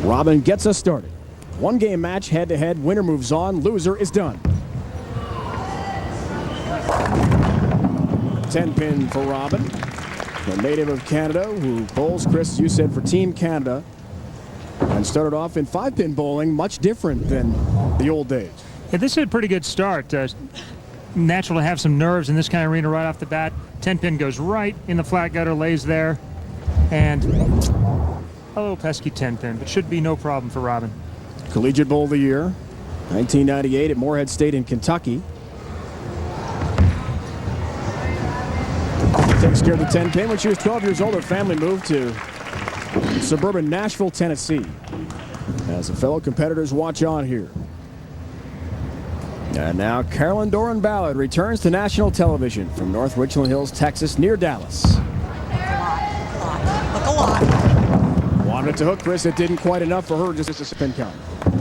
Robin gets us started. One game match, head-to-head. Winner moves on. Loser is done. 10-pin for Robin, the native of Canada, who bowls, Chris, you said, for Team Canada, and started off in 5-pin bowling, much different than the old days. Yeah, this is a pretty good start. Natural to have some nerves in this kind of arena right off the bat. 10-pin goes right in the flat gutter, lays there, and a little pesky 10-pin, but should be no problem for Robin. Collegiate Bowl of the Year, 1998 at Morehead State in Kentucky. Takes care of the 10-pin. When she was 12 years old, her family moved to suburban Nashville, Tennessee. As the fellow competitors watch on here. And now Carolyn Dorin-Ballard returns to national television from North Richland Hills, Texas, near Dallas. Look a lot. Wanted it to hook, Chris. It didn't quite enough for her, just a spin count.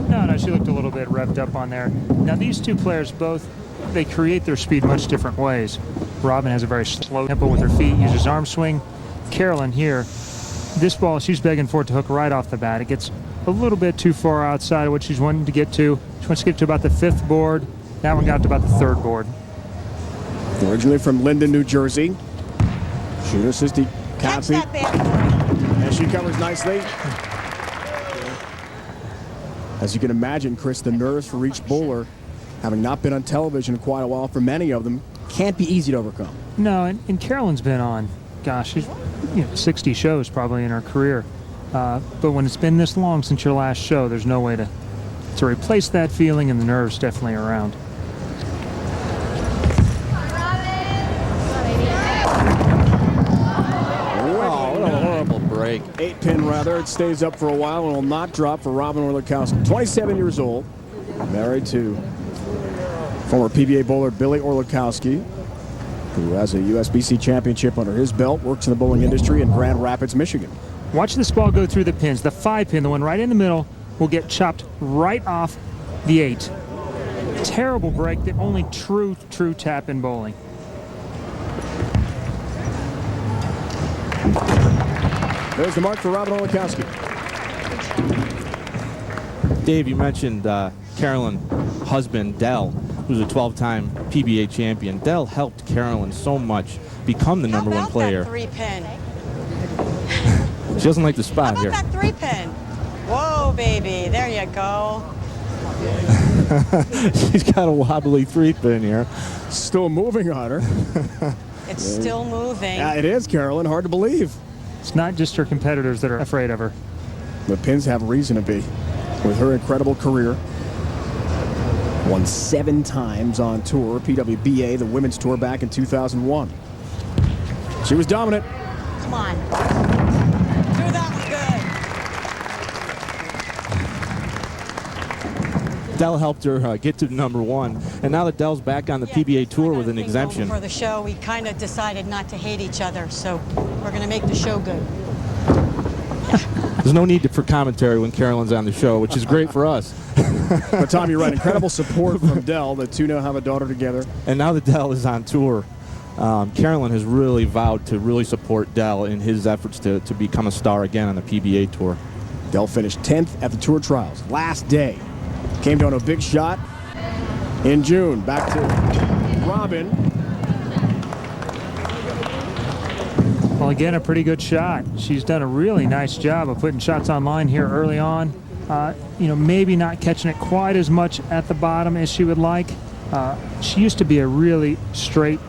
No, she looked a little bit revved up on there. Now these two players both, they create their speed much different ways. Robin has a very slow tempo with her feet, uses arm swing. Carolyn here, this ball, she's begging for it to hook right off the bat. It gets a little bit too far outside of what she's wanting to get to. She wants to get to about the 5th board. That one got to about the 3rd board. Originally from Linden, New Jersey. Shooter Sisti Cassie. And she covers nicely. As you can imagine, Chris, the nerves for each bowler, having not been on television in quite a while for many of them, can't be easy to overcome. No, and Carolyn's been on, gosh, she's 60 shows probably in her career. But when it's been this long since your last show, there's no way to replace that feeling, and the nerves definitely around. Oh, what a horrible break. 8-pin rather. It stays up for a while and will not drop for Robin Orlikowski. 27 years old, married to former PBA bowler Billy Orlikowski, who has a USBC championship under his belt, works in the bowling industry in Grand Rapids, Michigan. Watch this ball go through the pins. The 5-pin, the one right in the middle, will get chopped right off the 8. Terrible break. The only true tap in bowling. There's the mark for Robin Orlikowski. Dave, you mentioned Carolyn's husband, Dell, who's a 12-time PBA champion. Dell helped Carolyn so much become the #1 player. How about that 3-pin? She doesn't like the spot here. How about that 3-pin? Whoa, baby. There you go. She's got a wobbly 3-pin here. Still moving on her. It's still moving. Yeah, it is, Carolyn. Hard to believe. It's not just her competitors that are afraid of her. The pins have reason to be. With her incredible career. Won 7 times on tour, PWBA, the women's tour back in 2001. She was dominant. Come on. Do that one good. Dell helped her get to #1, and now that Dell's back on the PBA tour with an exemption. For the show, we kind of decided not to hate each other, so we're going to make the show good. There's no need for commentary when Carolyn's on the show, which is great for us. But Tom, you're right. Incredible support from Dell. The two now have a daughter together. And now that Dell is on tour, Carolyn has really vowed to really support Dell in his efforts to become a star again on the PBA tour. Dell finished 10th at the tour trials last day. Came down to a big shot in June. Back to Robin. Well, again, a pretty good shot. She's done a really nice job of putting shots online here early on. Maybe not catching it quite as much at the bottom as she would like. She used to be a really straight,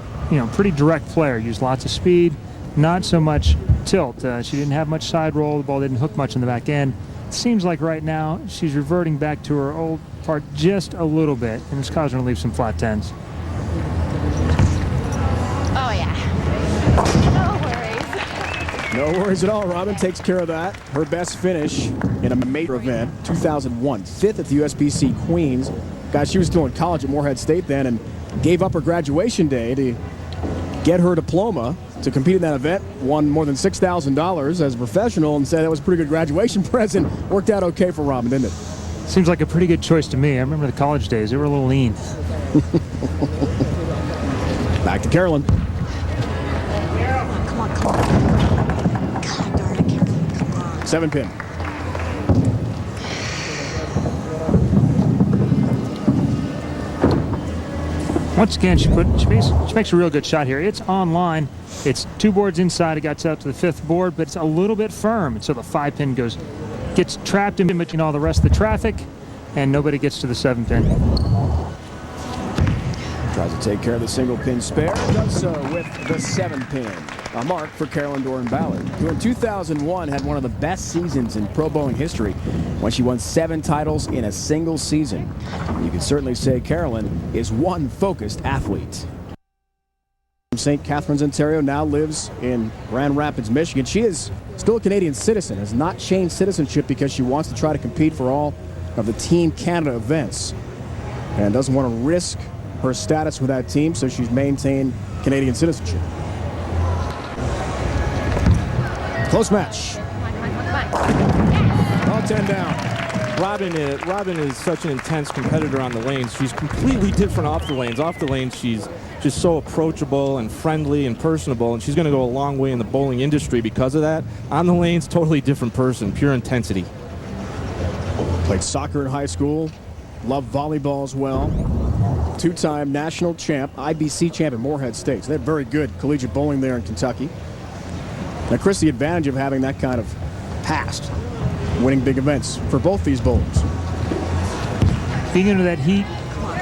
pretty direct player. Used lots of speed, not so much tilt. She didn't have much side roll. The ball didn't hook much in the back end. It seems like right now she's reverting back to her old part just a little bit, and it's causing her to leave some flat 10s. Oh, yeah. No worries at all. Robin takes care of that. Her best finish in a major event, 2001, 5th at the USBC Queens. Guys, she was still in college at Morehead State then and gave up her graduation day to get her diploma to compete in that event. Won more than $6,000 as a professional and said that was a pretty good graduation present. Worked out okay for Robin, didn't it? Seems like a pretty good choice to me. I remember the college days. They were a little lean. Back to Carolyn. Come on. God darn it, Carolyn. Come on. 7-pin. Once again, she makes a real good shot here. It's on line. It's 2 boards inside. It gets out to the 5th board, but it's a little bit firm. And so the 5-pin gets trapped in between all the rest of the traffic, and nobody gets to the 7-pin. Tries to take care of the single pin spare. Does so with the 7-pin. A mark for Carolyn Dorin-Ballard, who in 2001 had one of the best seasons in pro bowling history when she won 7 titles in a single season. You can certainly say Carolyn is one focused athlete. From St. Catharines, Ontario, now lives in Grand Rapids, Michigan. She is still a Canadian citizen, has not changed citizenship because she wants to try to compete for all of the Team Canada events and doesn't want to risk her status with that team, so she's maintained Canadian citizenship. Close match. All 10 down. Robin is such an intense competitor on the lanes. She's completely different off the lanes. Off the lanes, she's just so approachable and friendly and personable, and she's going to go a long way in the bowling industry because of that. On the lanes, totally different person, pure intensity. Played soccer in high school, loved volleyball as well. 2-time national champ, IBC champ at Morehead State. So they have very good collegiate bowling there in Kentucky. Now, Chris, the advantage of having that kind of past, winning big events for both these bowlers. Being under that heat,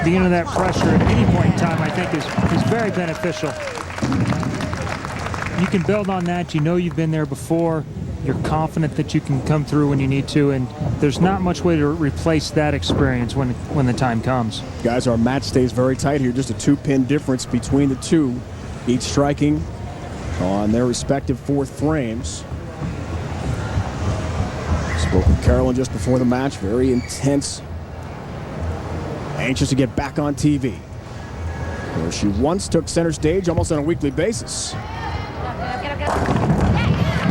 being under that pressure at any point in time, I think is very beneficial. You can build on that. You know you've been there before. You're confident that you can come through when you need to, and there's not much way to replace that experience when the time comes. Guys, our match stays very tight here. Just a 2-pin difference between the two, each striking on their respective 4th frames. Spoke with Carolyn just before the match. Very intense. Anxious to get back on TV, where she once took center stage almost on a weekly basis.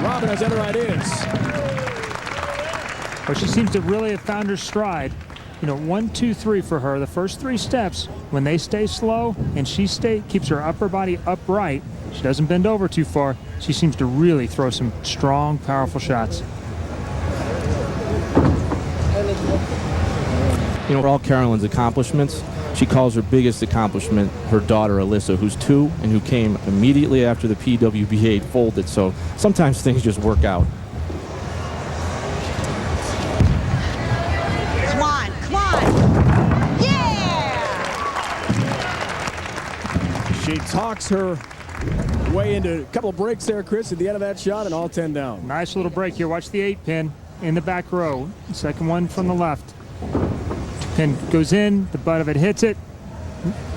Robin has other ideas. Well, she seems to really have found her stride. You know, 1, 2, 3 for her. The first 3 steps, when they stay slow and she keeps her upper body upright, she doesn't bend over too far, she seems to really throw some strong, powerful shots. You know, for all Carolyn's accomplishments, she calls her biggest accomplishment her daughter Alyssa, who's 2 and who came immediately after the PWBA folded. So sometimes things just work out. Come on, come on. Yeah! She talks her way into a couple of breaks there, Chris, at the end of that shot, and all 10 down. Nice little break here. Watch the 8-pin in the back row. Second one from the left. Pin goes in, the butt of it hits it,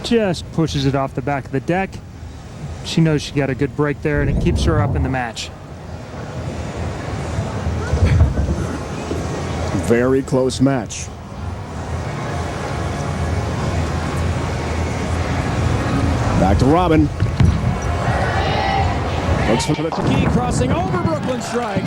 just pushes it off the back of the deck. She knows she got a good break there, and it keeps her up in the match. Very close match. Back to Robin. Looks for the key, crossing over Brooklyn strike.